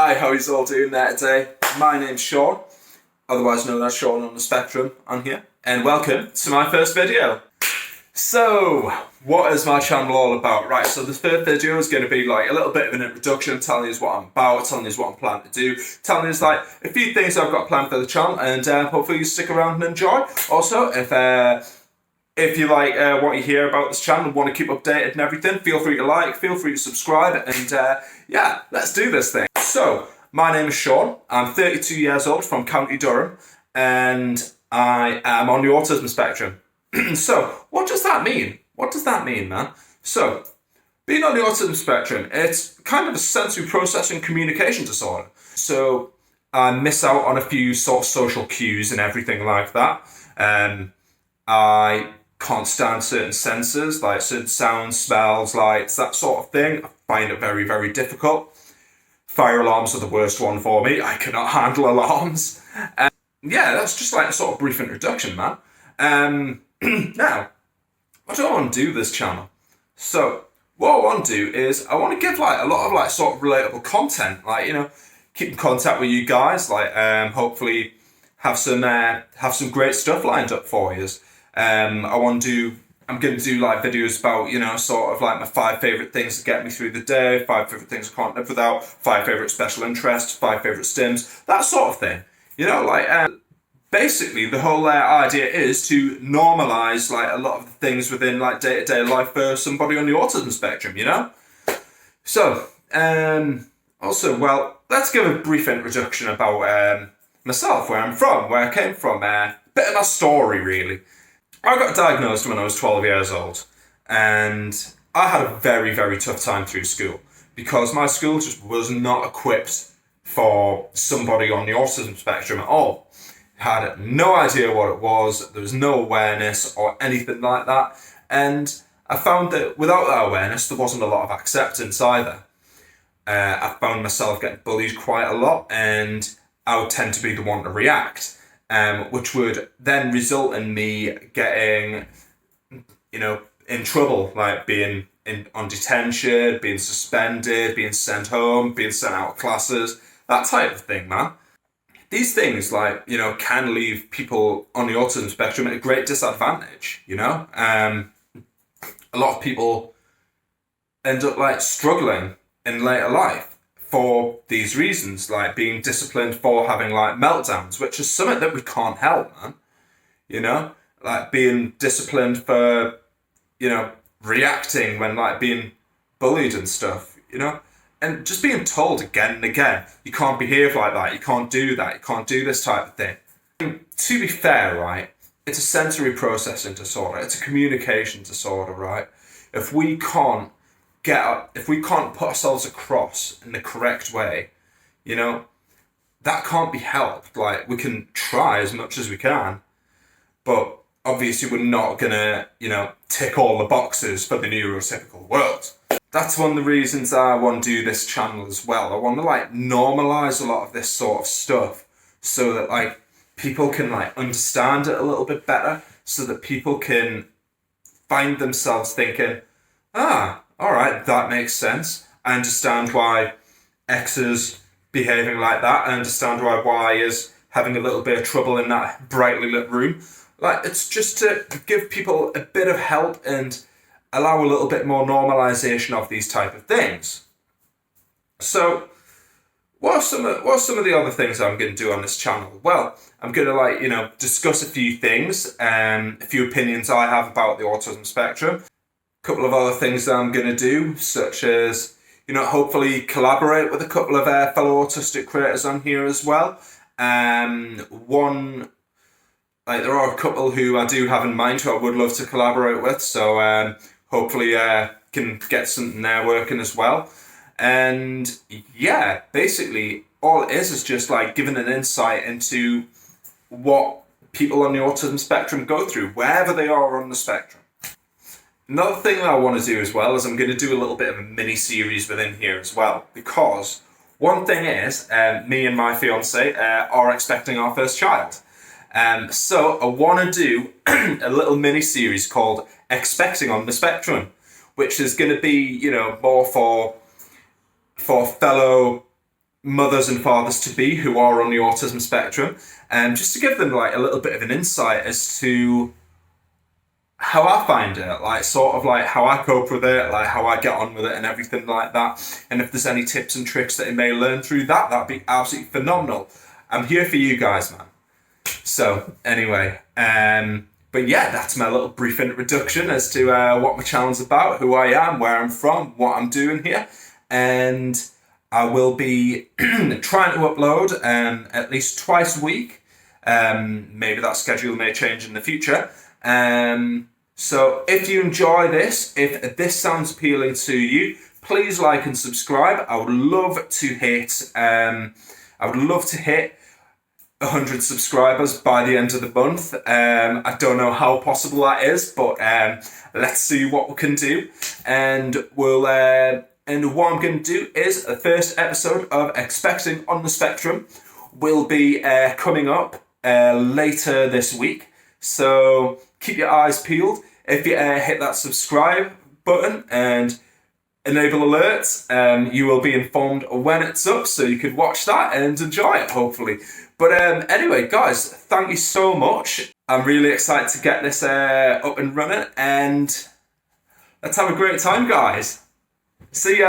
Hi, how are you all doing there today? My name's Sean, otherwise known as Sean on the Spectrum on here, and welcome to my first video. So, what is my channel all about? Right, so this first video is going to be like a little bit of an introduction, telling you what I'm about, telling you what I'm planning to do, telling you like a few things I've got planned for the channel, and hopefully you stick around and enjoy. Also, if you like what you hear about this channel and want to keep updated and everything, feel free to like, feel free to subscribe, and yeah, let's do this thing. So, my name is Sean, I'm 32 years old from County Durham, and I am on the autism spectrum. So, what does that mean? What does that mean, man? So, being on the autism spectrum, it's kind of a sensory processing communication disorder. So, I miss out on a few sort of social cues and everything like that. I can't stand certain senses, like certain sounds, smells, lights, that sort of thing. I find it very, very difficult. Fire alarms are the worst one for me. I cannot handle alarms. Yeah, that's just like a sort of brief introduction, man. Now, what do I want to do with this channel? So, what I want to do is I want to give like a lot of like sort of relatable content, like, you know, keep in contact with you guys, like hopefully have some great stuff lined up for you. I'm going to do like videos about, you know, sort of like my 5 favourite things to get me through the day, 5 favourite things I can't live without, 5 favourite special interests, 5 favourite stims, that sort of thing. You know, like, basically the whole idea is to normalise like a lot of the things within like day-to-day life for somebody on the autism spectrum, you know? So, also, well, let's give a brief introduction about myself, where I'm from, where I came from, a bit of my story really. I got diagnosed when I was 12 years old, and I had a very, very tough time through school because my school just was not equipped for somebody on the autism spectrum at all. Had no idea what it was, there was no awareness or anything like that, and I found that without that awareness there wasn't a lot of acceptance either. I found myself getting bullied quite a lot, and I would tend to be the one to react. Which would then result in me getting, you know, in trouble, like being on detention, being suspended, being sent home, being sent out of classes, that type of thing, man. These things, like, you know, can leave people on the autism spectrum at a great disadvantage, you know? A lot of people end up, like, struggling in later life for these reasons, like being disciplined for having like meltdowns, which is something that we can't help, man. You know, like being disciplined for, you know, reacting when like being bullied and stuff, you know, and just being told again and again, you can't behave like that, you can't do that, you can't do this type of thing. To be fair, right, it's a sensory processing disorder, it's a communication disorder, right? If we can't put ourselves across in the correct way, you know, that can't be helped. Like, we can try as much as we can, but obviously we're not gonna, you know, tick all the boxes for the neurotypical world. That's one of the reasons I want to do this channel as well. I want to like normalise a lot of this sort of stuff so that like people can like understand it a little bit better, so that people can find themselves thinking, all right, that makes sense. I understand why X is behaving like that. I understand why Y is having a little bit of trouble in that brightly lit room. Like, it's just to give people a bit of help and allow a little bit more normalization of these type of things. So, what are some of the other things I'm going to do on this channel? Well, I'm going to like, you know, discuss a few things, a few opinions I have about the autism spectrum. Couple of other things that I'm going to do, such as, you know, hopefully collaborate with a couple of fellow autistic creators on here as well. There are a couple who I do have in mind who I would love to collaborate with, so hopefully can get something there working as well. And yeah, basically all it is just like giving an insight into what people on the autism spectrum go through, wherever they are on the spectrum. Another thing that I want to do as well is I'm going to do a little bit of a mini-series within here as well, because one thing is, me and my fiance are expecting our first child. So I want to do a little mini-series called Expecting on the Spectrum, which is going to be, you know, more for fellow mothers and fathers to be who are on the autism spectrum, and just to give them like a little bit of an insight as to how I find it, like sort of like how I cope with it, like how I get on with it and everything like that. And if there's any tips and tricks that you may learn through that, that'd be absolutely phenomenal. I'm here for you guys, man. So anyway, but yeah, that's my little brief introduction as to what my channel's about, who I am, where I'm from, what I'm doing here. And I will be trying to upload at least twice a week. Maybe that schedule may change in the future. So if you enjoy this, if this sounds appealing to you, please like and subscribe. I would love to hit 100 subscribers by the end of the month. I don't know how possible that is, but let's see what we can do. And we'll and what I'm going to do is the first episode of Expecting on the Spectrum will be coming up later this week. So keep your eyes peeled. If you hit that subscribe button and enable alerts, you will be informed when it's up, so you could watch that and enjoy it, hopefully. But anyway, guys, thank you so much. I'm really excited to get this up and running, and let's have a great time, guys. See ya.